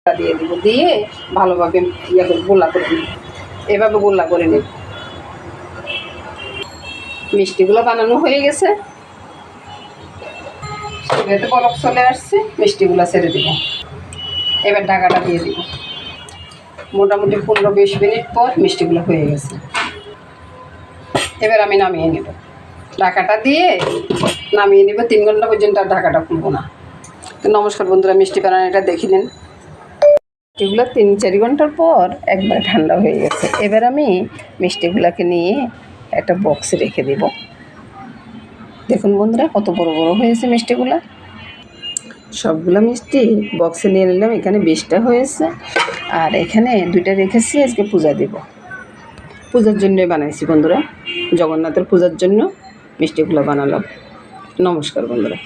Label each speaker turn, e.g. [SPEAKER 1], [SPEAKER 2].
[SPEAKER 1] দিয়ে দিব, দিয়ে ভালোভাবে ইয়ে করে গোল্লা করে নিব। এভাবে গোল্লা করে নিব। মিষ্টিগুলো বানানো হয়ে গেছে, এতে বরফ চলে আসছে, মিষ্টিগুলো ছেড়ে দিব। এবার ঢাকাটা দিয়ে দিব। মোটামুটি 15-20 মিনিট পর মিষ্টিগুলো হয়ে গেছে। এবার আমি নামিয়ে নেব। ঢাকাটা দিয়ে নামিয়ে নেব। 3 ঘন্টা পর্যন্ত আর ঢাকাটা খুলব না। তো নমস্কার বন্ধুরা, মিষ্টি বানানোটা দেখে নিন। এগুলো 3-4 ঘন্টার পর একবার ঠান্ডা হয়ে গেছে। এবার আমি মিষ্টিগুলোকে নিয়ে একটা বক্সে রেখে দেব। দেখুন বন্ধুরা, কত বড় বড় হয়েছে মিষ্টিগুলো। সবগুলো মিষ্টি বক্সে নিয়ে নিলাম। এখানে 20টা হয়েছে, আর এখানে 2টা রেখেছি আজকে পূজা দেব। পূজার জন্যই বানাইছি বন্ধুরা, জগন্নাথের পূজার জন্য মিষ্টিগুলো বানালাম। নমস্কার বন্ধুরা।